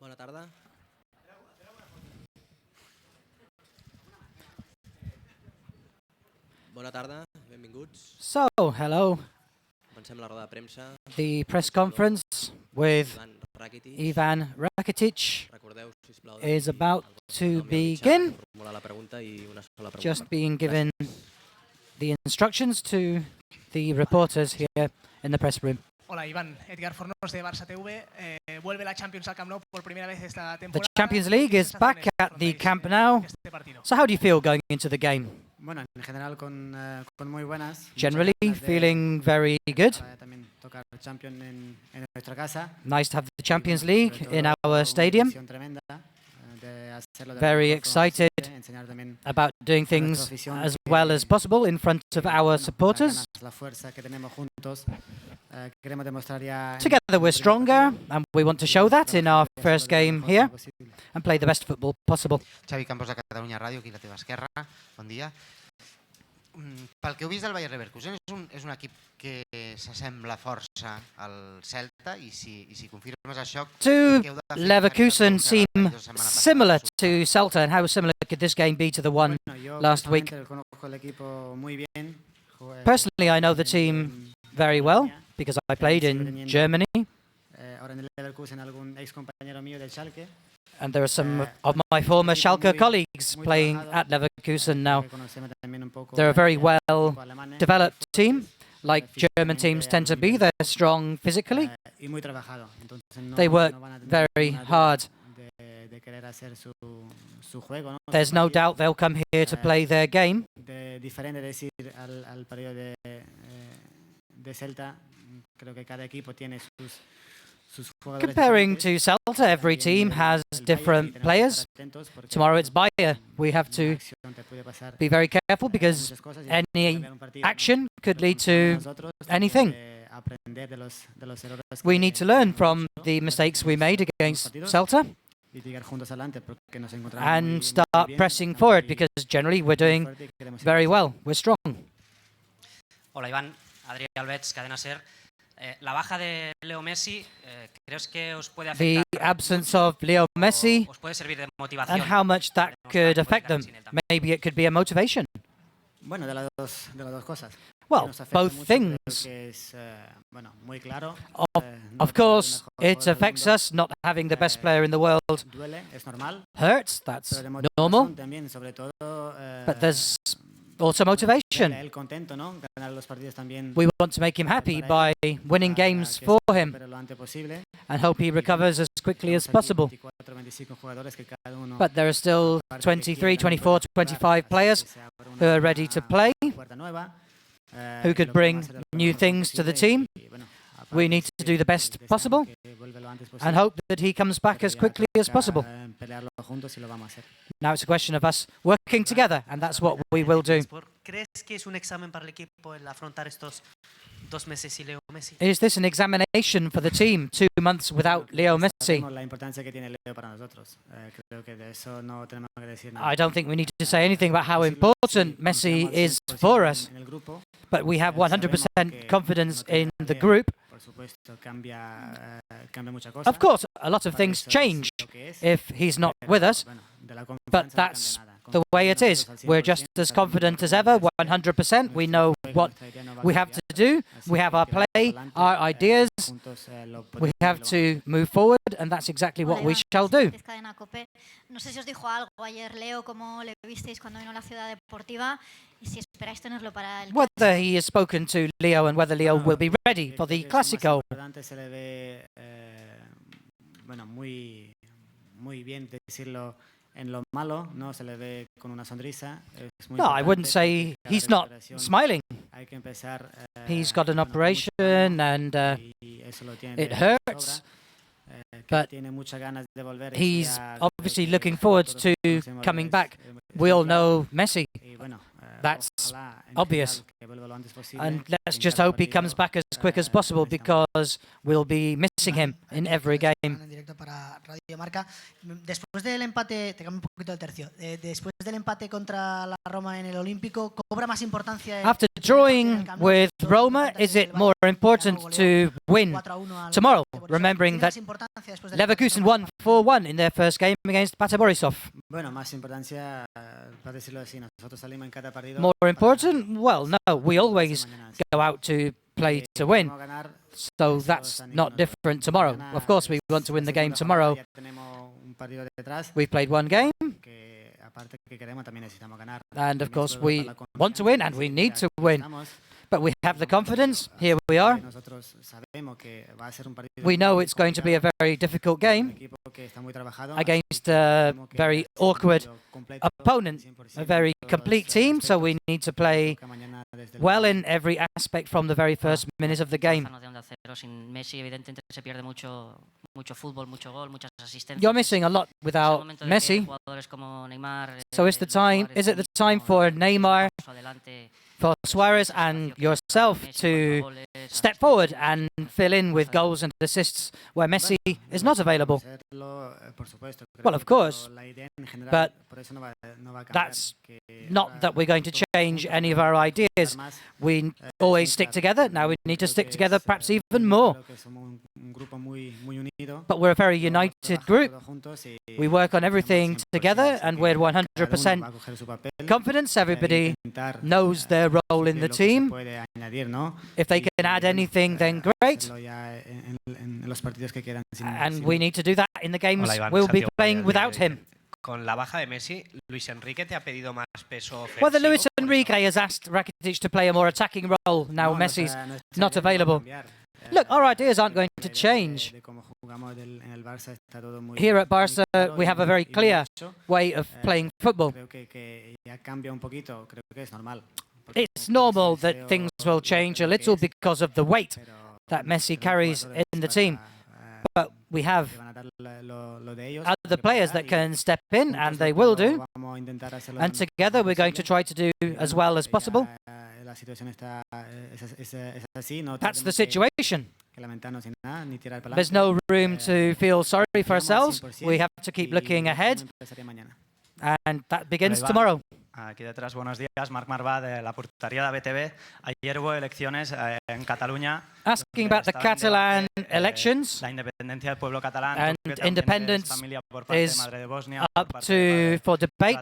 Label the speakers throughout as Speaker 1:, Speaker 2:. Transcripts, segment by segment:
Speaker 1: Bona tarda. Bona tarda, benvinguts.
Speaker 2: So, hello.
Speaker 1: Comencem la roda de premsa.
Speaker 2: The press conference with
Speaker 1: Rakitic.
Speaker 2: Ivan Rakitic
Speaker 1: Recordeu, sisplau,
Speaker 2: is about to begin.
Speaker 1: formular la pregunta I una sola pregunta.
Speaker 2: Just being given the instructions to the reporters here in the press room.
Speaker 3: Hola, Iván. Edgar Fornós de Barça TV. Vuelve la Champions al Camp Nou por primera vez esta
Speaker 2: The
Speaker 3: temporada.
Speaker 2: Champions League is back at the Camp Nou. So how do you feel going into the game?
Speaker 4: Bueno, en general con muy buenas.
Speaker 2: Generally feeling very good.
Speaker 4: También tocar Champions en nuestra casa.
Speaker 2: Nice to have the Champions League in our stadium. Very excited about doing things as well as possible in front of our supporters. Together we're stronger and we want to show that in our first game here and play the best football possible.
Speaker 5: Xavi Campos de Catalunya Ràdio, aquí a la teva esquerra. Bon dia. Pel que heu vist del Bayer Leverkusen, és un equip que s'assembla força al Celta i si confirmes això...
Speaker 2: Leverkusen seem similar to Celta, and how similar could this game be to the one last week? Personally, I know the team very well because I played in Germany. And there are some of my former Schalke colleagues playing at Leverkusen now. They're a very well-developed team, like German teams tend to be. They're strong physically. They work very hard. There's no doubt they'll come here to play their game. Comparing to Celta, every team has different players. Tomorrow it's Bayer. We have to be very careful because any action could lead to anything. We need to learn from the mistakes we made against Celta and start pressing forward because generally we're doing very well. We're strong.
Speaker 6: Hola Iván, Adrià Albets, Cadena SER. La baja de Leo Messi, ¿crees que os puede afectar?
Speaker 2: The absence of Leo Messi
Speaker 6: ¿Os puede servir de motivación?
Speaker 2: And how much that could affect them. Maybe it could be a motivation.
Speaker 4: Bueno, de las dos cosas.
Speaker 2: Well, both things. Of course, it affects us not having the best player in the world. Hurts, that's normal. But there's also motivation. We want to make him happy by winning games for him and hope he recovers as quickly as possible. But there are still 23, 24, 25 players who are ready to play, who could bring new things to the team. We need to do the best possible and hope that he comes back as quickly as possible. Now it's a question of us working together, and that's what we will do. Is this an examination for the team, 2 months without Leo Messi? I don't think we need to say anything about how important Messi is for us, but we have 100% confidence in the group. Of course, a lot of things change if he's not with us, but that's the way it is. We're just as confident as ever, 100%. We know what we have to do. We have our play, our ideas. We have to move forward, and that's exactly what we shall do.
Speaker 7: No sé si os dijo algo ayer Leo, cómo le visteis cuando vino a la ciudad deportiva y si esperáis tenerlo para el
Speaker 2: Whether he has spoken to Leo and whether Leo will be ready for the Clásico.
Speaker 4: Bueno, muy bien decirlo. No,
Speaker 2: I wouldn't say he's not smiling. He's got an operation and it hurts, but he's obviously looking forward to coming back. We all know Messi. That's obvious. And let's just hope he comes back as quick as possible because we'll be missing him in every game.
Speaker 8: Después del empate, te cambio un poquito el tercio. Después del empate contra la Roma en el Olímpico, ¿cobra más importancia?
Speaker 2: After drawing with Roma, is it more important to win tomorrow? Remembering that Leverkusen won 4-1 in their first game against Bata Borisov.
Speaker 4: Bueno, más importancia, para decirlo así, nosotros salimos en cada partido.
Speaker 2: More important? Well, no, we always go out to play to win. So that's not different tomorrow. Of course, we want to win the game tomorrow. We've played one game. And of course, we want to win and we need to win. But we have the confidence. Here we are. We know it's going to be a very difficult game against a very awkward opponent, a very complete team. So we need to play well in every aspect from the very first minute of the game. You're missing a lot without Messi. So is it the time for Neymar, for Suarez and yourself to step forward and fill in with goals and assists where Messi is not available? Well, of course, but that's not that we're going to change any of our ideas. We always stick together. Now we need to stick together perhaps even more. But we're a very united group. We work on everything together and we're 100% confidence. Everybody knows their role in the team. If they can add anything, then great. And we need to do that in the games we'll be playing without him.
Speaker 9: Con la baja de Messi, Luis Enrique te ha pedido más peso ofensivo.
Speaker 2: Whether Luis Enrique has asked Rakitic to play a more attacking role now Messi's not available. Look, our ideas aren't going to change. Here at Barca, we have a very clear way of playing football. It's normal that things will change a little because of the weight that Messi carries in the team. But we have other players that can step in, and they will do. And together we're going to try to do as well as possible. That's the situation. There's no room to feel sorry for ourselves. We have to keep looking ahead. And that begins tomorrow.
Speaker 10: Aquí detrás, buenos días. Marc Marvá de la portería de BTV. Ayer hubo elecciones en Cataluña.
Speaker 2: Asking about the Catalan elections.
Speaker 10: La independencia del pueblo catalán.
Speaker 2: And independence is up for debate.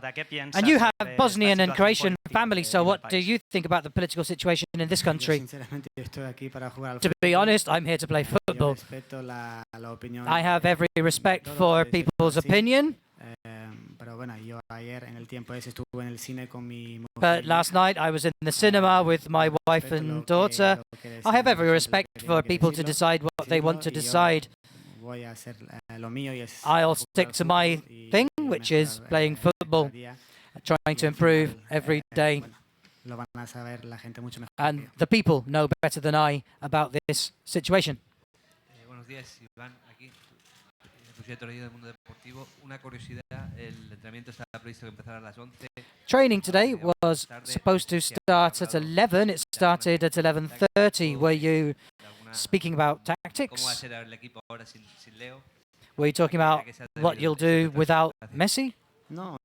Speaker 2: And you have Bosnian and Croatian families, so what do you think about the political situation in this country? To be honest, I'm here to play football. I have every respect for people's opinion. But last night I was in the cinema with my wife and daughter. I have every respect for people to decide what they want to decide. I'll stick to my thing, which is playing football, trying to improve every day. And the people know better than I about this situation.
Speaker 11: Buenos días, Iván, aquí. Del mundo deportivo. Una curiosidad, el entrenamiento estaba previsto que empezara a las 11.
Speaker 2: Training today was supposed to start at 11. It started at 11:30. Were you speaking about tactics?
Speaker 11: ¿Cómo va a ser el equipo ahora sin Leo?
Speaker 2: Were you talking about what you'll do without Messi?
Speaker 4: No,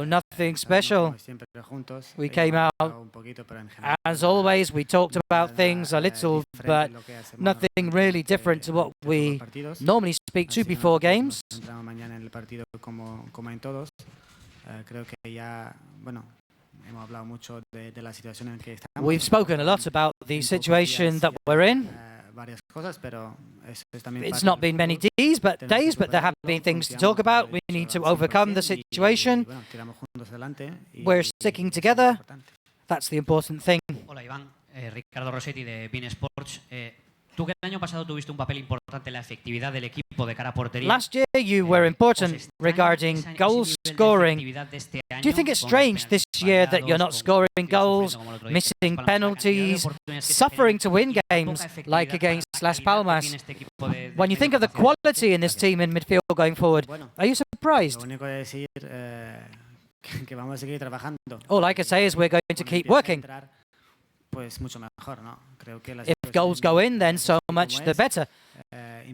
Speaker 2: nothing special. We came out, as always, we talked about things a little, but nothing really different to what we normally speak to before games. We've spoken a lot about the situation that we're in. It's not been many days, but there have been things to talk about. We need to overcome the situation. We're sticking together. That's the important thing.
Speaker 12: Hola, Iván. Ricardo Rossetti de Bein Sports. Tú que el año pasado tuviste un papel importante en la efectividad del equipo de cara a portería.
Speaker 2: Last year you were important regarding goal scoring. Do you think it's strange this year that you're not scoring goals, missing penalties, suffering to win games like against Las Palmas? When you think of the quality in this team in midfield going forward, are you surprised? All I can say is we're going to keep working. If goals go in, then so much the better. The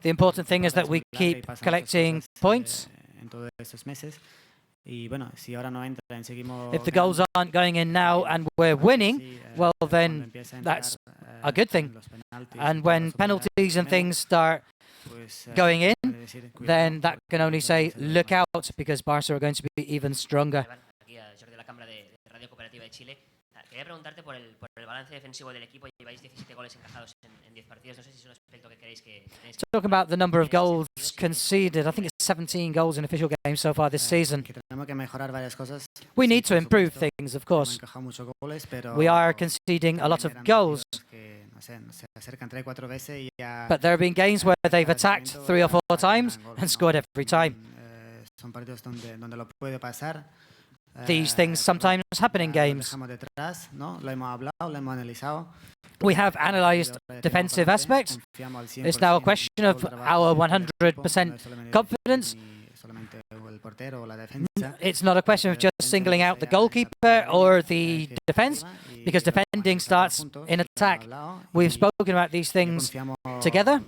Speaker 2: important thing is that we keep collecting points.
Speaker 4: Y bueno, si ahora no entran, seguimos
Speaker 2: If the goals
Speaker 4: ganando,
Speaker 2: aren't going in now and we're winning,
Speaker 4: sí,
Speaker 2: well
Speaker 4: cuando
Speaker 2: then
Speaker 4: empieza a entrar,
Speaker 2: that's a good thing.
Speaker 4: en los penaltis y
Speaker 2: And
Speaker 4: todo
Speaker 2: when
Speaker 4: eso,
Speaker 2: penalties and
Speaker 4: primero,
Speaker 2: things start
Speaker 4: pues,
Speaker 2: going in,
Speaker 4: puede decir, cuidado,
Speaker 2: then that
Speaker 4: porque
Speaker 2: can only
Speaker 4: nosotros
Speaker 2: say,
Speaker 4: vamos a ser
Speaker 2: look
Speaker 4: más
Speaker 2: out, because Barca are going to be even stronger.
Speaker 13: Aquí a Jordi de la Cámara de Radio Cooperativa de Chile. Quería preguntarte por el balance defensivo del equipo. Lleváis 17 goles encajados en 10 partidos. No sé si es un aspecto que queréis que...
Speaker 2: Talking about the number of goals conceded, I think it's 17 goals in official games so far this season.
Speaker 4: que tenemos que mejorar varias cosas.
Speaker 2: We
Speaker 4: Sí,
Speaker 2: need to
Speaker 4: por
Speaker 2: improve
Speaker 4: supuesto,
Speaker 2: things, of
Speaker 4: hemos
Speaker 2: course.
Speaker 4: encajado muchos goles, pero
Speaker 2: We are conceding a lot
Speaker 4: también
Speaker 2: of
Speaker 4: eran
Speaker 2: goals,
Speaker 4: partidos que, no sé, se acercan 3-4 veces y ya
Speaker 2: but there have been games where they've
Speaker 4: cada
Speaker 2: attacked
Speaker 4: lanzamiento
Speaker 2: 3 or 4
Speaker 4: atacan
Speaker 2: times
Speaker 4: gran gol,
Speaker 2: and
Speaker 4: ¿no?
Speaker 2: scored every time.
Speaker 4: Son partidos donde lo puede pasar.
Speaker 2: These things
Speaker 4: Pero
Speaker 2: sometimes happen in
Speaker 4: lo
Speaker 2: games.
Speaker 4: dejamos detrás, ¿no? Lo hemos hablado, lo hemos analizado.
Speaker 2: We have analysed defensive aspects. It's now a question of our 100% confidence. It's not a question of just singling out the goalkeeper or the defence, because defending starts in attack. We've spoken about these things together,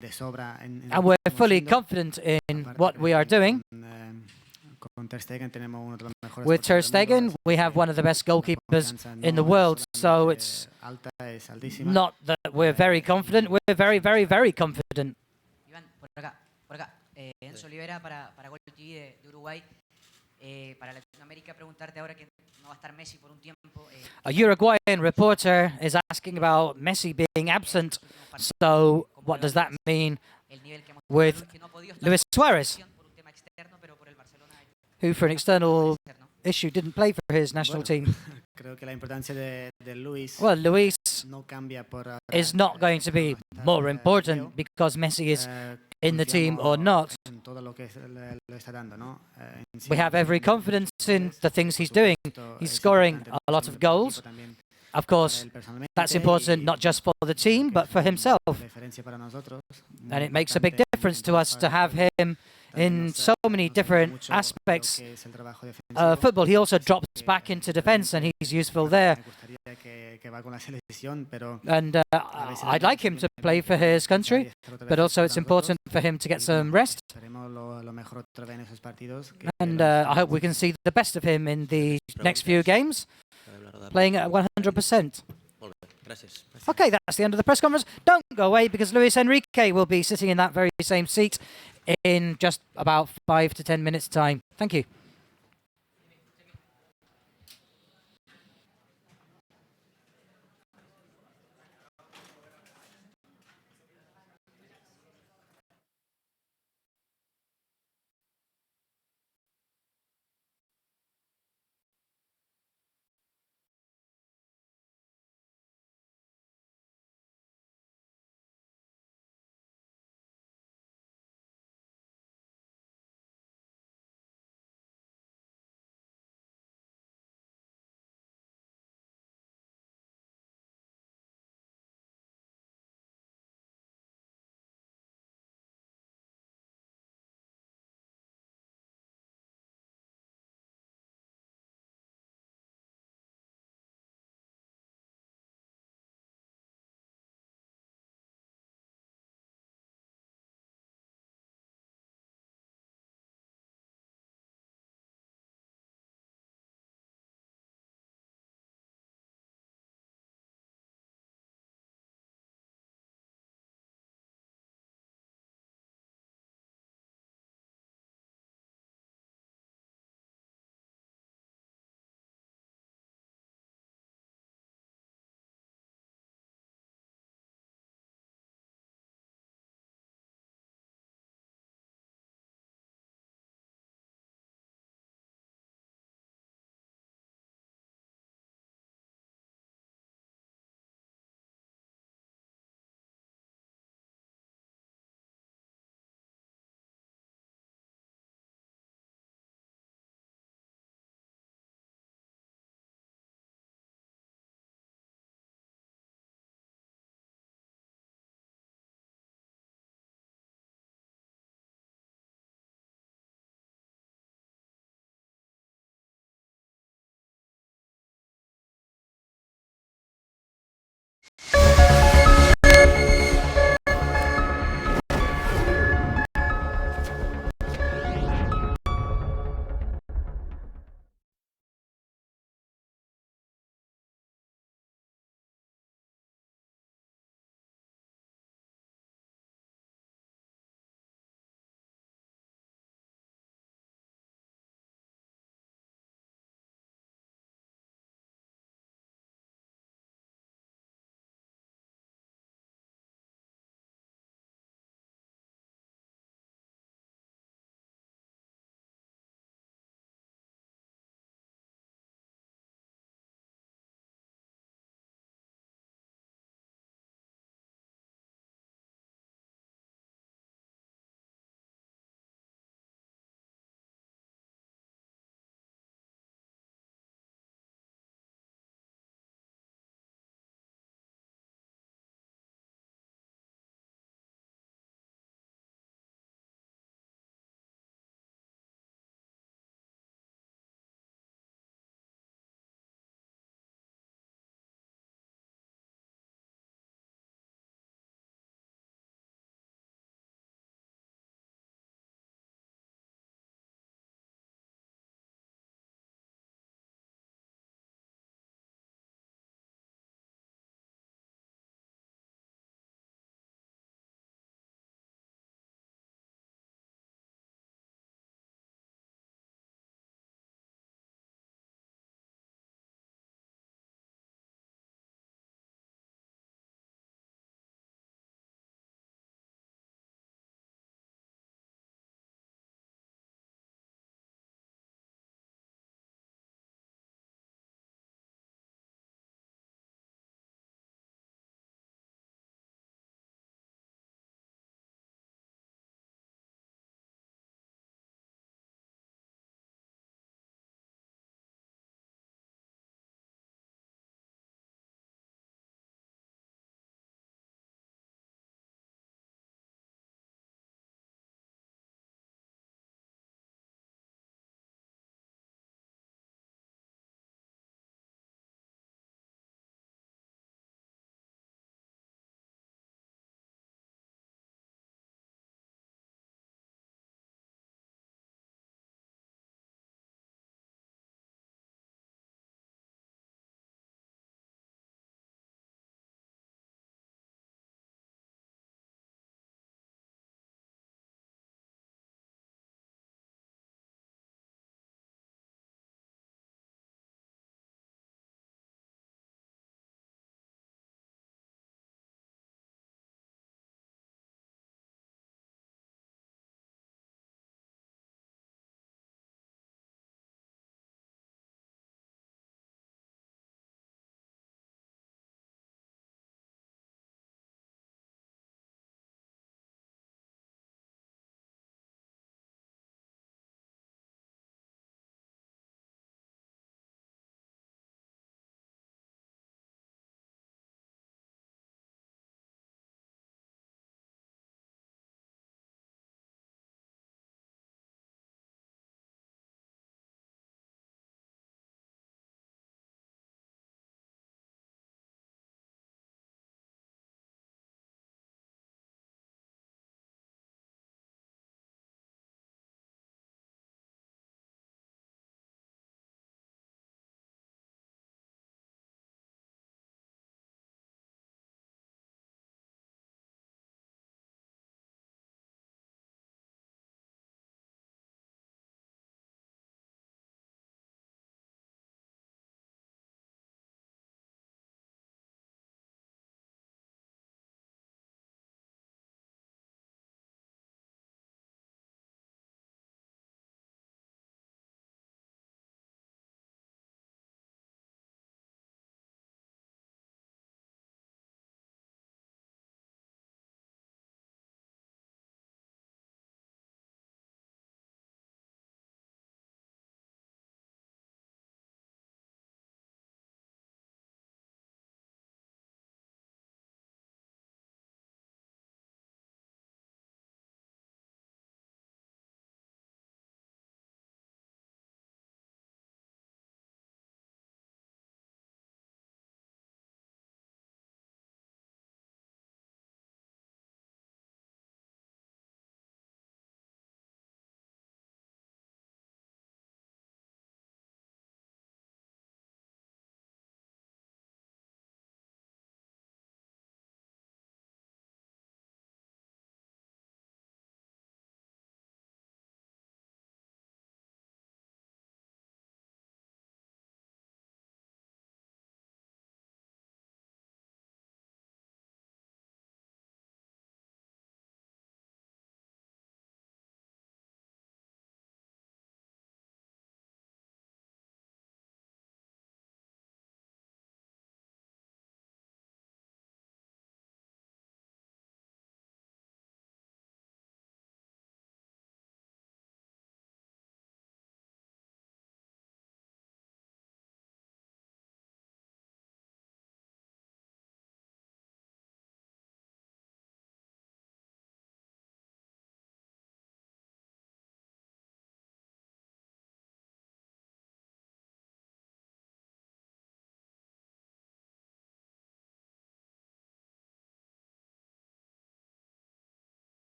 Speaker 2: and we're fully confident in what we are doing. With Ter Stegen, we have one of the best goalkeepers in the world, so it's not that we're very confident, we're very, very, very confident.
Speaker 14: Iván, por acá. Enzo Olivera para Gol TV de Uruguay. Para Latinoamérica, preguntarte ahora que no va a estar Messi por un tiempo.
Speaker 2: A Uruguayan reporter is asking about Messi being absent, so what does that mean with Luis Suarez, who for an external issue didn't play for his national team?
Speaker 4: Creo que la importancia de Luis
Speaker 2: Well, Luis
Speaker 4: no cambia por
Speaker 2: is not going to be more important because Messi is in the team or not.
Speaker 4: en todo lo que lo está dando, ¿no?
Speaker 2: We have every confidence in the things he's doing. He's scoring a lot of goals. Of course, that's important not just for the team, but for himself. And it makes a big difference to us to have him in so many different aspects of football. He also drops back into defence and he's useful there. And I'd like him to play for his country, but also it's important for him to get some rest. And I hope we can see the best of him in the next few games, playing at 100%. Okay, that's the end of the press conference. Don't go away because Luis Enrique will be sitting in that very same seat in just about 5 to 10 minutes' time. Thank you.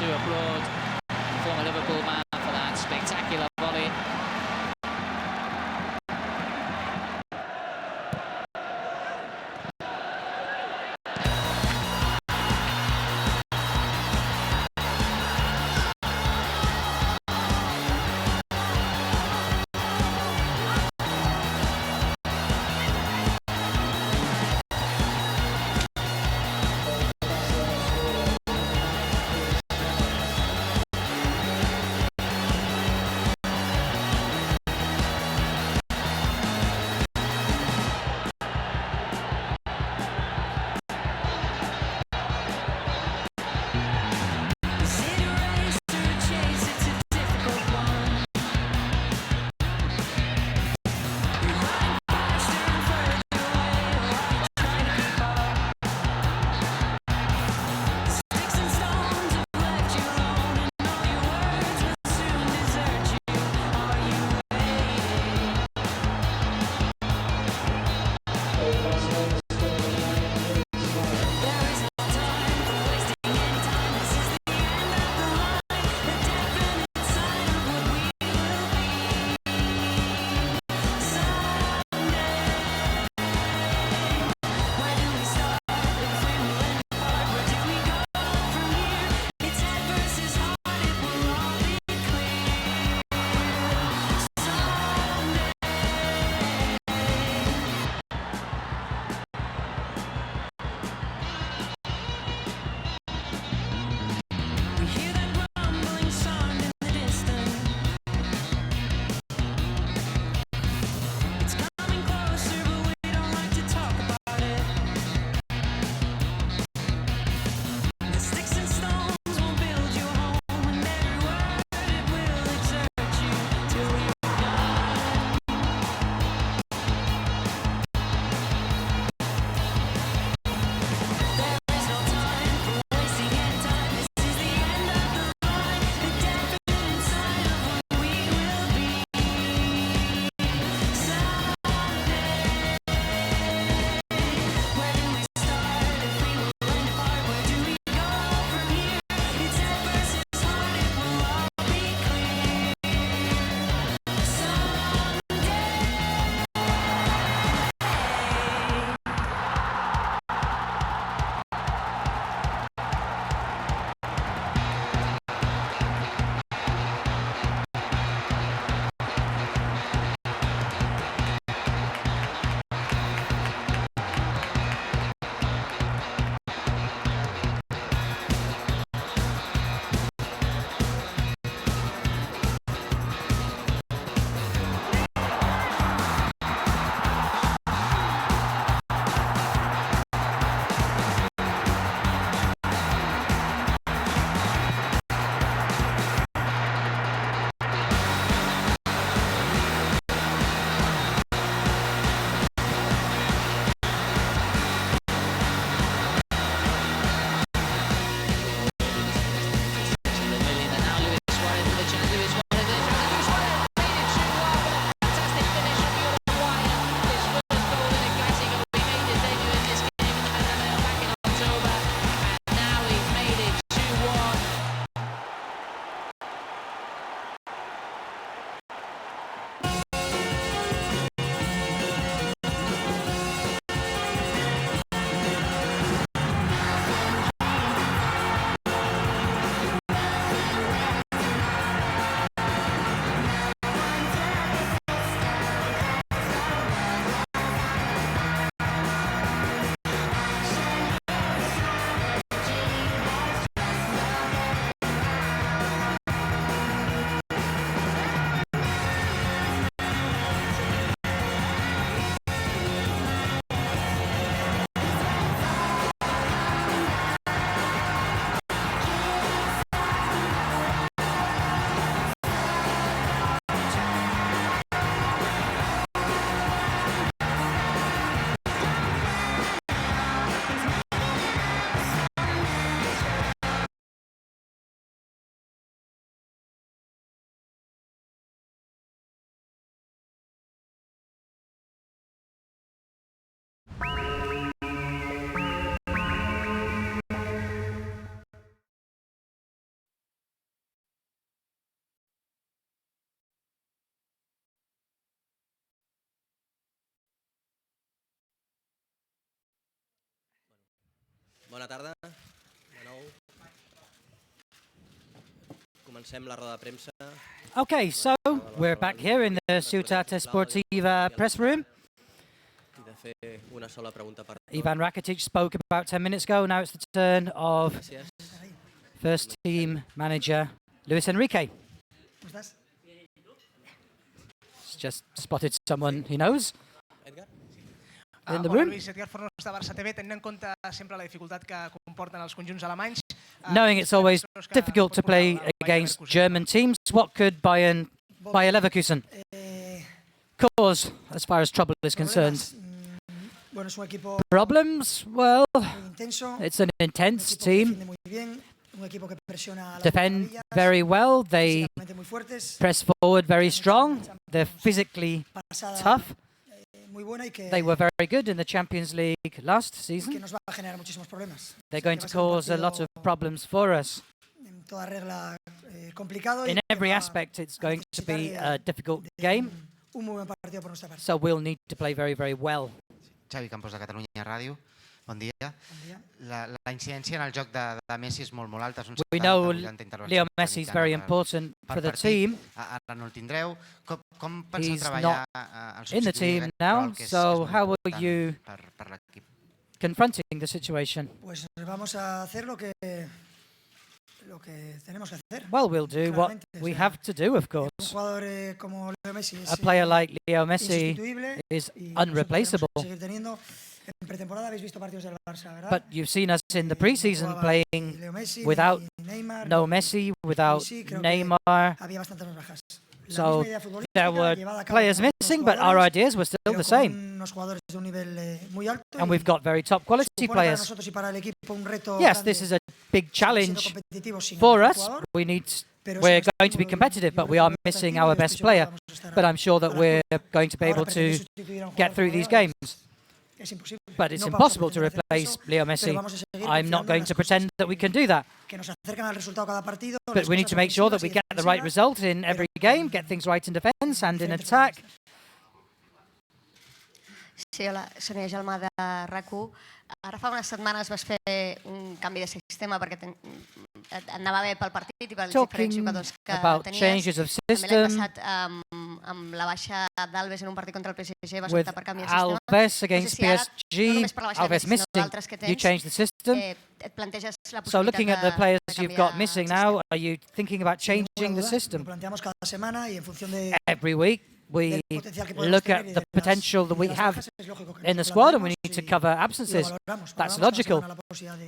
Speaker 15: to applaud the former Liverpool man for that spectacular volley.
Speaker 1: Bona tarda, de nou. Comencem la roda de premsa.
Speaker 2: Okay, so we're back here in the Ciutat Esportiva press room.
Speaker 1: I de fer una sola pregunta per
Speaker 2: Ivan Rakitic spoke about 10 minutes ago. Now it's the turn of
Speaker 1: Gràcies.
Speaker 2: first team manager Luis Enrique. He's just spotted someone he knows
Speaker 1: Edgar?
Speaker 2: in the
Speaker 3: Hola,
Speaker 2: room.
Speaker 3: Luis, Edgar Fornos de Barça TV. Tenint en compte sempre la dificultat que comporten els conjunts alemanys.
Speaker 2: Knowing it's always difficult to play against German teams, what could Bayer Leverkusen cause as far as trouble is concerned?
Speaker 8: Bueno, es un equipo
Speaker 2: Problems? Well,
Speaker 8: intenso,
Speaker 2: it's an intense team.
Speaker 8: defiende muy bien, un equipo que presiona a las
Speaker 2: Defend
Speaker 8: maravillas,
Speaker 2: very well. They
Speaker 8: físicamente muy fuertes,
Speaker 2: press forward very strong. They're physically tough.
Speaker 8: muy buena y que
Speaker 2: They were very good in the Champions League last season.
Speaker 8: nos va a generar muchísimos problemas.
Speaker 2: They're going to cause a lot of problems for us.
Speaker 8: En toda regla complicado
Speaker 2: In
Speaker 8: y
Speaker 2: every aspect, it's going to be a difficult game.
Speaker 8: un muy buen partido por nuestra parte.
Speaker 2: So we'll need to play very, very well.
Speaker 5: Xavi Campos de Catalunya Ràdio, bon dia. La incidència en el joc de Messi és molt alta.
Speaker 2: We know Leo Messi is very important for the team.
Speaker 5: Ara no el tindreu. Com penseu
Speaker 2: He's
Speaker 5: treballar
Speaker 2: not in the team now, so how will you
Speaker 5: per l'equip?
Speaker 2: confronting the situation?
Speaker 8: Pues vamos a hacer lo que tenemos que hacer.
Speaker 2: Well, we'll do what we have to do, of course.
Speaker 8: Un jugador como Leo Messi es
Speaker 2: A player like Leo Messi
Speaker 8: insustituible
Speaker 2: is
Speaker 8: y
Speaker 2: unreplaceable.
Speaker 8: seguir teniendo. En pretemporada habéis visto partidos del Barça, ¿verdad?
Speaker 2: But you've seen us in the preseason playing without no Messi, without Neymar.
Speaker 8: Había bastantes bajas.
Speaker 2: So there were players missing, but our ideas were still the same.
Speaker 8: Unos jugadores de un nivel muy alto.
Speaker 2: And we've got very top quality
Speaker 8: Supone para
Speaker 2: players.
Speaker 8: nosotros y para el equipo un reto
Speaker 2: Yes,
Speaker 8: grande
Speaker 2: this is a big challenge
Speaker 8: competitivos sin
Speaker 2: for
Speaker 8: el
Speaker 2: us.
Speaker 8: jugador.
Speaker 2: We're going to be competitive, but we are missing our best player. But I'm sure that we're going to be able to get through these games.
Speaker 8: Es imposible.
Speaker 2: But it's
Speaker 8: No vamos a
Speaker 2: impossible to
Speaker 8: pretender hacer
Speaker 2: replace
Speaker 8: eso,
Speaker 2: Leo
Speaker 8: pero
Speaker 2: Messi.
Speaker 8: vamos a seguir
Speaker 2: I'm not
Speaker 8: confiando en
Speaker 2: going
Speaker 8: las
Speaker 2: to
Speaker 8: cosas
Speaker 2: pretend that we can do that.
Speaker 8: que nos acercan al resultado cada partido.
Speaker 2: But
Speaker 8: las
Speaker 2: we need
Speaker 8: cosas
Speaker 2: to make sure that we
Speaker 8: ofensivas y
Speaker 2: get the right
Speaker 8: defensivas.
Speaker 2: result in every game, get things right in defence and in attack.
Speaker 16: Sí, hola, Sonia Gelma de RAC1. Ara fa unes setmanes vas fer un canvi de sistema perquè et anava bé pel partit i pels diferents jugadors que
Speaker 2: about
Speaker 16: tenies.
Speaker 2: changes of
Speaker 16: També
Speaker 2: system.
Speaker 16: l'any passat amb la baixa d'Alves en un partit contra el PSG vas
Speaker 2: With
Speaker 16: optar per canviar el sistema.
Speaker 2: Alves against
Speaker 16: no sé si ara,
Speaker 2: PSG,
Speaker 16: no només per la baixa
Speaker 2: Alves
Speaker 16: de Messi, sinó
Speaker 2: missing,
Speaker 16: d'altres que
Speaker 2: you
Speaker 16: tens,
Speaker 2: changed the system.
Speaker 16: et planteges la
Speaker 2: So looking at the
Speaker 16: possibilitat
Speaker 2: players
Speaker 16: de
Speaker 2: you've got
Speaker 16: canviar
Speaker 2: missing now, are you thinking about changing the system?
Speaker 8: Lo planteamos cada semana y en función de
Speaker 2: Every week we look at the potential that we have in the squad and we need to cover absences. That's logical.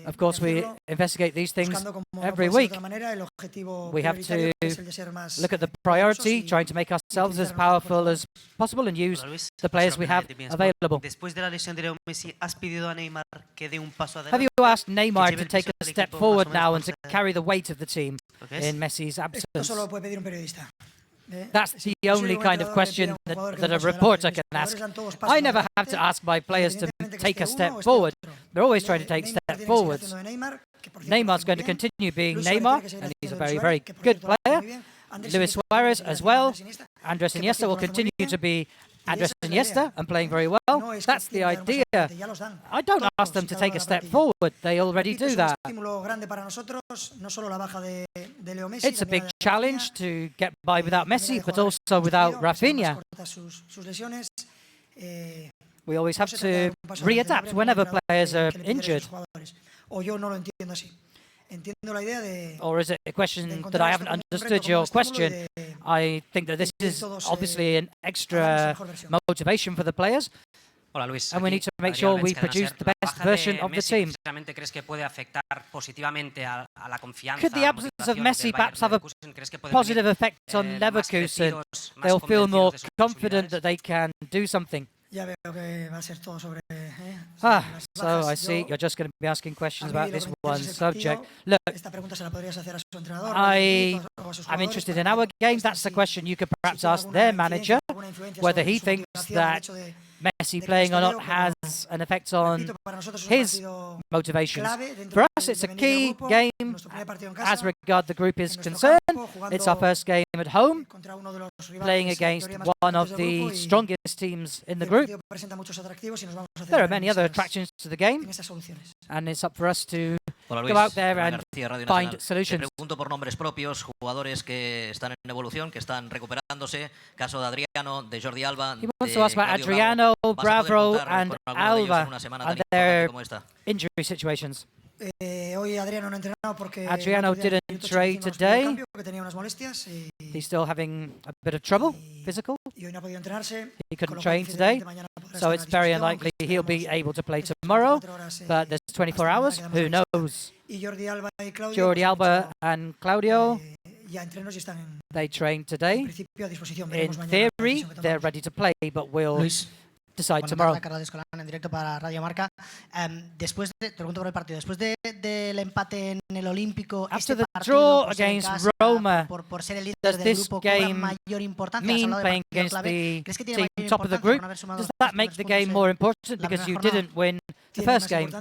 Speaker 2: Of course, we investigate these things every week. We have to look at the priority, trying to make ourselves as powerful as possible and use the players we have available.
Speaker 17: Después de la lesión de Leo Messi, ¿has pedido a Neymar que dé un paso
Speaker 2: Have
Speaker 17: adelante?
Speaker 2: you asked Neymar to take a step forward now and to carry the weight of the team in Messi's
Speaker 8: Esto
Speaker 2: absence?
Speaker 8: solo lo puede pedir un periodista.
Speaker 2: That's the only kind of question that a reporter can ask. I never have to ask my players to take a step forward. They're always trying to take step forwards. Neymar's going to continue being Neymar, and he's a very, very good player. Luis Suarez as well. Andres Iniesta will continue to be Andres Iniesta and playing very well. That's the idea. I don't ask them to take a step forward. They already do that. It's a big challenge to get by without Messi, but also without Rafinha. We always have to readapt whenever players are injured. Or is it a question that I haven't understood your question? I think that this is obviously an extra motivation for the players.
Speaker 6: Hola Luis.
Speaker 2: And we need to make sure we produce the best version of the team.
Speaker 6: ¿Crees que puede afectar positivamente a la confianza?
Speaker 2: Could the absence of Messi perhaps have a positive effect on Leverkusen? They'll feel more confident that they can do something. So I see you're just going to be asking questions about this one subject. Look, I'm interested in our game. That's the question you could perhaps ask their manager, whether he thinks that Messi playing or not has an effect on his motivation. For us, it's a key game as regard the group is concerned. It's our first game at home, playing against one of the strongest teams in the group. There are many other attractions to the game, and it's up for us to go out there and find solutions.
Speaker 18: Te pregunto por nombres propios, jugadores que están en evolución, que están recuperándose. Caso de Adriano, de Jordi Alba.
Speaker 2: He wants to ask about Adriano, Bravo, and Alba and their injury situations. Adriano didn't train today. He's still having a bit of trouble, physical. He couldn't train today, so it's very unlikely he'll be able to play tomorrow. But there's 24 hours, who knows? Jordi Alba and Claudio, they trained today. In theory, they're ready to play, but we'll decide tomorrow.
Speaker 8: En directo para Radio Marca. Después te pregunto por el partido. Después del empate en el Olímpico,
Speaker 2: after the draw against Roma,
Speaker 8: por ser el líder
Speaker 2: does
Speaker 8: del
Speaker 2: this
Speaker 8: grupo cobra
Speaker 2: game
Speaker 8: mayor importancia?
Speaker 2: mean playing against the team top of the group? Does that make the game more important because you didn't win the first game?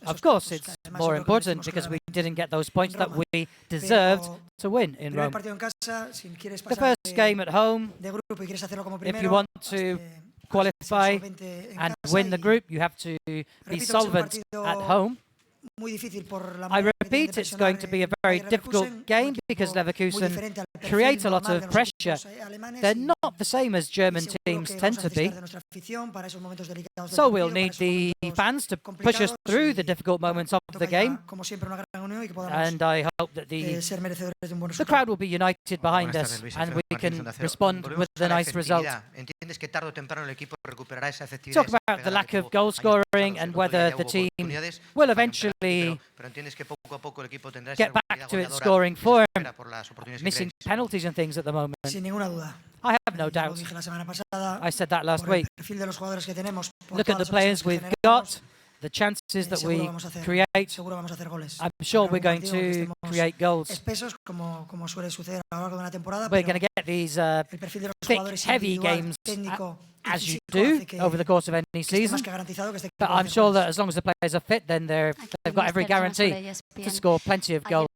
Speaker 2: Of course, it's more important because we didn't get those points that we deserved to win in Rome. The first game at home, if you want to qualify and win the group, you have to be solvent at home. I repeat, it's going to be a very difficult game because Leverkusen create a lot of pressure. They're not the same as German teams tend to be. So we'll need the fans to push us through the difficult moments of the game. And I hope that the crowd will be united behind us and we can respond with a nice result. Talk about the lack of goal scoring and whether the team will eventually get back to its scoring form, missing penalties and things at the moment. I have no doubt. I said that last week. Look at the players we've got, the chances that we create. I'm sure we're going to create goals. We're going to get these thick, heavy games as you do over the course of any season. But I'm sure that as long as the players are fit, then they've got every guarantee to score plenty of goals.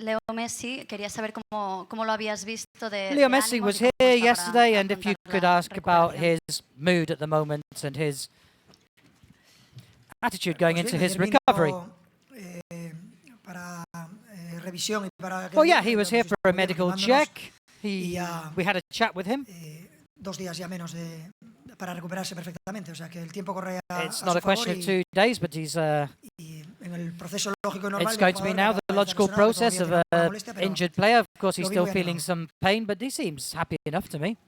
Speaker 19: Leo Messi, quería saber cómo lo habías visto de
Speaker 2: Leo Messi was here yesterday, and if you could ask about his mood at the moment and his attitude going into his recovery. Well, yeah, he was here for a medical check. We had a chat with him. It's not a question of 2 days, but he's it's going to be now the logical process of an injured player. Of course, he's still feeling some pain, but he seems happy enough to me.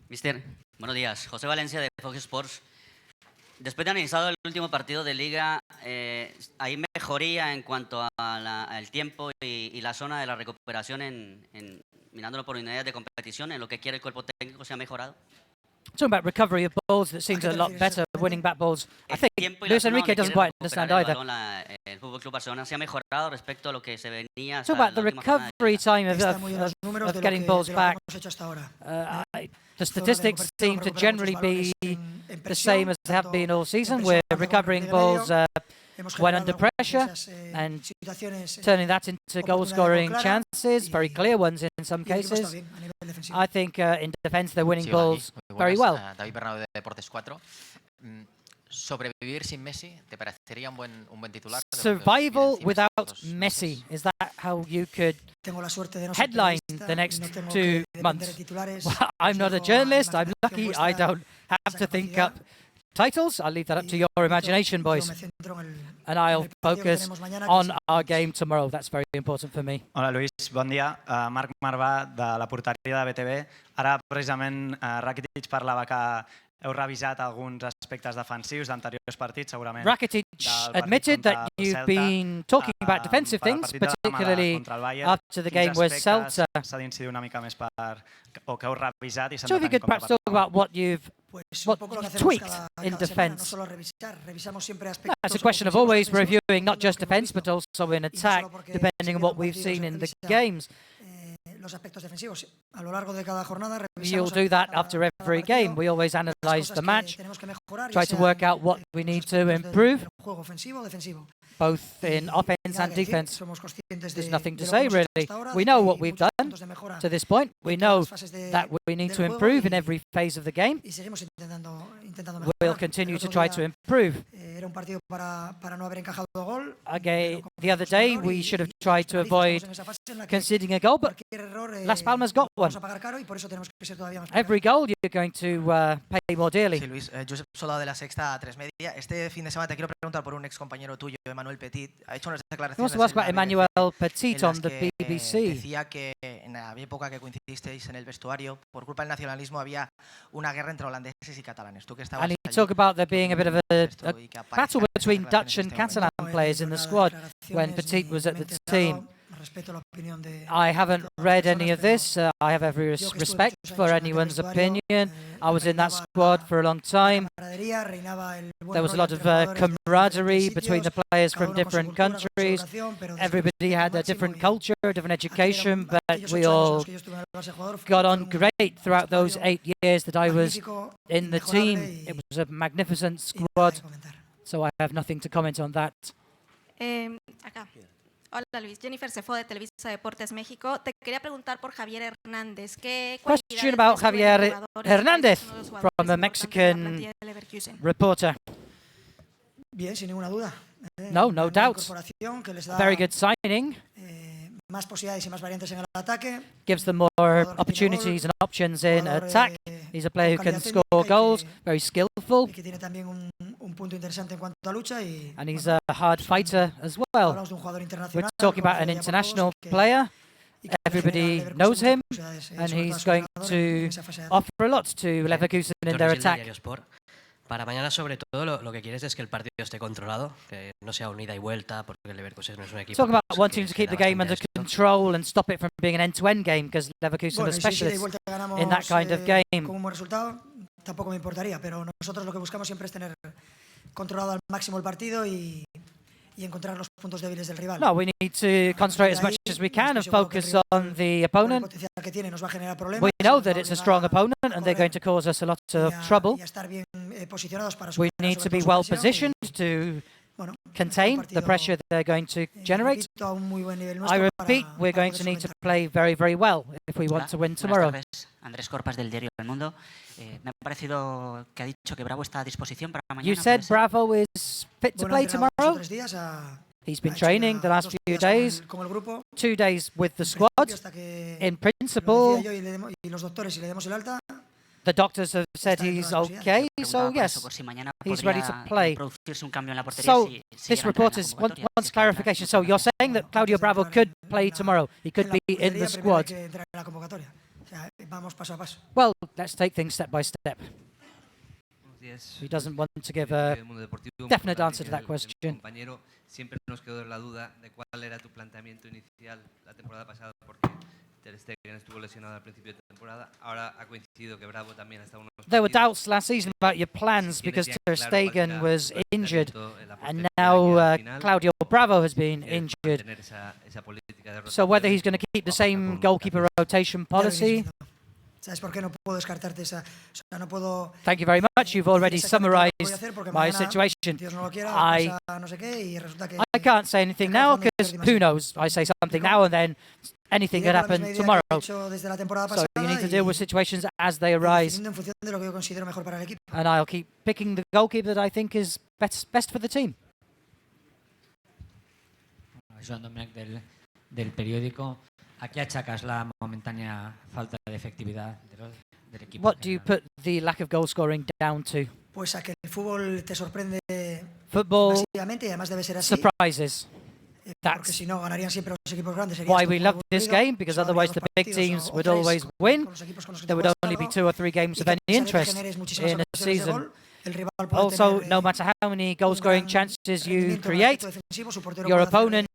Speaker 20: Mister, buenos días. José Valencia de Fox Sports. Después de analizado el último partido de Liga, ¿hay mejoría en cuanto al tiempo y la zona de la recuperación mirándolo por unidades de competición? ¿En lo que quiere el cuerpo técnico se ha mejorado?
Speaker 2: Talking about recovery of balls, that seems a lot better, winning back balls. I think Luis Enrique doesn't quite understand either.
Speaker 20: El Fútbol Club Barcelona se ha mejorado respecto a lo que se venía hasta
Speaker 2: Talk about the recovery time of getting balls back. The statistics seem to generally be the same as they have been all season. We're recovering balls when under pressure and turning that into goal-scoring chances, very clear ones in some cases. I think in defence they're winning balls very well.
Speaker 21: David Bernabeu de Deportes 4. Sobrevivir sin Messi, ¿te parecería un buen titular?
Speaker 2: Survival without Messi, is that how you could headline the next 2 months? Well, I'm not a journalist, I'm lucky, I don't have to think up titles. I'll leave that up to your imagination, boys. And I'll focus on our game tomorrow. That's very important for me.
Speaker 10: Hola, Luis. Bon dia. Marc Marvà, de la porteria de BTV. Ara, precisament, Rakitic parlava que heu revisat alguns aspectes defensius d'anteriors partits, segurament.
Speaker 2: Rakitic admitted that you've been talking about defensive things, particularly after the game with Celta.
Speaker 10: S'ha d'incidir una mica més o que heu revisat i s'han
Speaker 2: So if you could perhaps talk about what you've tweaked in defence. It's a question of always reviewing not just defence but also in attack, depending on what we've seen in the games. You'll do that after every game. We always analyze the match, try to work out what we need to improve, both in offense and defense. There's nothing to say, really. We know what we've done to this point. We know that we need to improve in every phase of the game. We'll continue to try to improve. Okay, the other day, we should have tried to avoid conceding a goal, but Las Palmas got one. Every goal, you're going to pay more dearly.
Speaker 7: Sí, Luis. Josep Soldado de La Sexta, 3 Media. Este fin de semana te quiero preguntar por un ex compañero tuyo, Emmanuel Petit. Ha hecho unas declaraciones
Speaker 2: I want to ask about Emmanuel Petit on the
Speaker 7: que
Speaker 2: BBC.
Speaker 7: decía que en la época que coincidisteis en el vestuario, por culpa del nacionalismo había una guerra entre holandeses y catalanes. Tú que estabas
Speaker 2: And he
Speaker 7: allí,
Speaker 2: talked about there being a bit of a battle between Dutch and Catalan players in the squad when Petit was at the team. I haven't read any of this. I have every respect for anyone's opinion. I was in that squad for a long time. There was a lot of camaraderie between the players from different countries. Everybody had a different culture, different education, but we all got on great throughout those 8 years that I was in the team. It was a magnificent squad, so I have nothing to comment on that.
Speaker 22: Acá. Hola Luis, Jennifer Cefo de Televisa Deportes México. Te quería preguntar por Javier Hernández. ¿Qué
Speaker 2: Question about Javier Hernández from the Mexican reporter.
Speaker 23: Bien, sin ninguna duda.
Speaker 2: No doubt. Very good signing.
Speaker 23: Más posibilidades y más variantes en el ataque.
Speaker 2: Gives them more opportunities and options in attack. He's a player who can score goals, very skillful.
Speaker 23: Que tiene también un punto interesante en cuanto a lucha y
Speaker 2: And he's a hard fighter as well. We're talking about an international player. Everybody knows him, and he's going to offer a lot to Leverkusen in their attack.
Speaker 1: Para mañana, sobre todo, lo que quieres es que el partido esté controlado, que no sea un ida y vuelta, porque el Leverkusen no es un equipo.
Speaker 2: Talk about wanting to keep the game under control and stop it from being an end-to-end game, because Leverkusen are specialists in that kind of game.
Speaker 23: Con un buen resultado, tampoco me importaría, pero nosotros lo que buscamos siempre es tener controlado al máximo el partido y encontrar los puntos débiles del rival.
Speaker 2: No, we need to concentrate as much as we can and focus on the opponent. We know that it's a strong opponent and they're going to cause us a lot of trouble. We need to be well positioned to contain the pressure they're going to generate. I repeat, we're going to need to play very, very well if we want to win tomorrow.
Speaker 14: Andrés Corpas del diario El Mundo. Me ha parecido que ha dicho que Bravo está a disposición para mañana.
Speaker 2: You said Bravo is fit to play tomorrow? He's been training the last few days, 2 days with the squad. In principle, the doctors have said he's okay, so yes, he's ready to play. So this report wants clarification. So you're saying that Claudio Bravo could play tomorrow? He could be in the squad? Well, let's take things step by step. He doesn't want to give a definite answer to that question.
Speaker 11: Siempre nos quedó la duda de cuál era tu planteamiento inicial la temporada pasada, porque Ter Stegen estuvo lesionado al principio de temporada. Ahora ha coincidido que Bravo también ha estado unos partidos.
Speaker 2: There were doubts last season about your plans because Ter Stegen was injured, and now Claudio Bravo has been injured. So whether he's going to keep the same goalkeeper rotation policy. Thank you very much. You've already summarized my situation. I can't say anything now because who knows? I say something now and then anything could happen tomorrow. So you need to deal with situations as they arise. And I'll keep picking the goalkeeper that I think is best for the team.
Speaker 12: Joan Domènech del periódico. ¿A qué achacas la momentánea falta de efectividad del equipo?
Speaker 2: What do you put the lack of goal scoring down to?
Speaker 23: Pues a que el fútbol te sorprende
Speaker 2: masivamente
Speaker 23: y además debe ser así.
Speaker 2: Surprises.
Speaker 23: Porque si no ganarían siempre los equipos grandes.
Speaker 2: Why we love this game, because otherwise the big teams would always win. There would only be 2 or 3 games of any interest in a season. Also, no matter how many goal-scoring chances you create, your opponent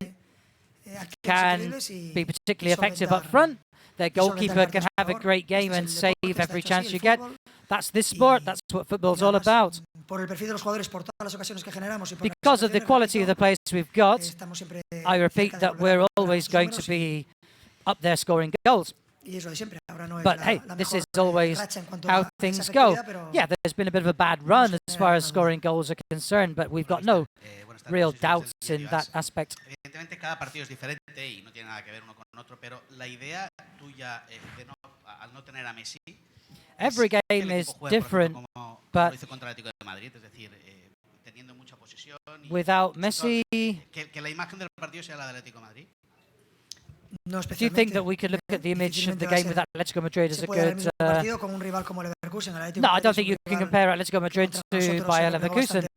Speaker 2: can be particularly effective up front. Their goalkeeper can have a great game and save every chance you get. That's this sport. That's what football's all about. Because of the quality of the players we've got, I repeat that we're always going to be up there scoring goals.
Speaker 23: Y es lo de siempre. Ahora no es
Speaker 2: But hey,
Speaker 23: la
Speaker 2: this
Speaker 23: mejor
Speaker 2: is always
Speaker 23: racha en cuanto
Speaker 2: how
Speaker 23: a esa
Speaker 2: things go.
Speaker 23: efectividad, pero
Speaker 2: Yeah, there's been a bit of a bad run as far as scoring goals are concerned, but we've got no real doubts in that aspect.
Speaker 4: Evidentemente cada partido es diferente y no tiene nada que ver uno con otro, pero la idea tuya de no, al no tener a Messi,
Speaker 2: Every game is different, but without Messi,
Speaker 4: que la imagen del partido sea la del Atlético de Madrid.
Speaker 23: No
Speaker 2: do you think that we could look at the image of the game with Atletico Madrid as a good... No, I don't think you can compare Atletico Madrid to Bayer Leverkusen.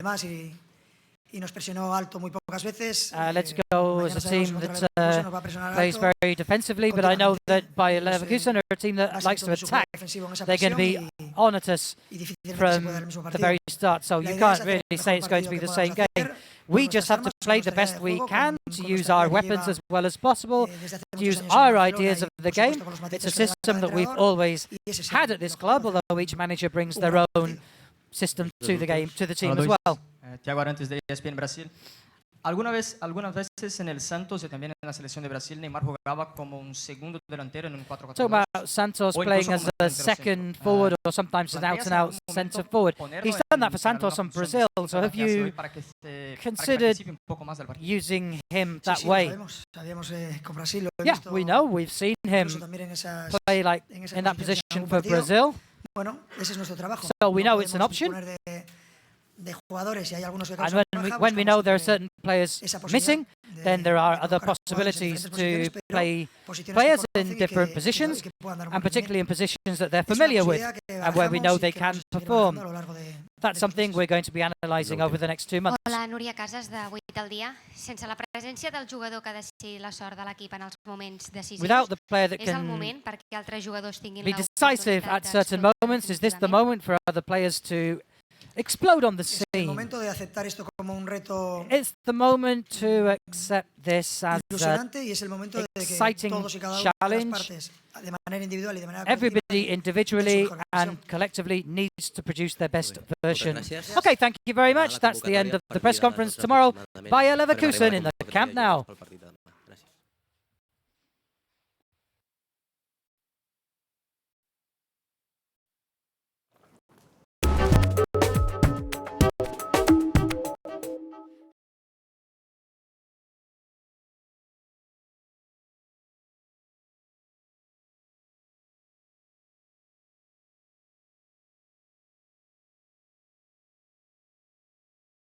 Speaker 23: Y nos presionó alto muy pocas veces.
Speaker 2: Atletico is a team that plays very defensively, but I know that Bayer Leverkusen are a team that likes to attack. They're going to be on at us from the very start, so you can't really say it's going to be the same game. We just have to play the best we can, to use our weapons as well as possible, to use our ideas of the game. It's a system that we've always had at this club, although each manager brings their own system to the game, to the team as well.
Speaker 9: Thiago Arantes de ESPN Brasil. Algunas veces en el Santos y también en la selección de Brasil, Neymar jugaba como un segundo delantero en un 4-4-2.
Speaker 2: Talking about Santos playing as a second forward or sometimes an out-and-out centre forward. He's done that for Santos and Brazil, so have you considered using him that way? Yeah, we know, we've seen him play like in that position for Brazil. So we know it's an option. And when we know there are certain players missing, then there are other possibilities to play players in different positions, and particularly in positions that they're familiar with, and where we know they can perform. That's something we're going to be analysing over the next 2 months.
Speaker 13: Hola, Núria Casas, de 8 al dia. Sense la presència del jugador que ha de decidir la sort de l'equip en els moments decisius,
Speaker 2: Without the player that
Speaker 13: és el
Speaker 2: can
Speaker 13: moment perquè altres jugadors tinguin
Speaker 2: be decisive at certain moments, is this the moment for other players to explode on the scene? It's the moment to accept this as an exciting challenge. Everybody individually and collectively needs to produce their best version. Okay, thank you very much. That's the end of the press conference tomorrow. Bayer Leverkusen in the Camp Nou.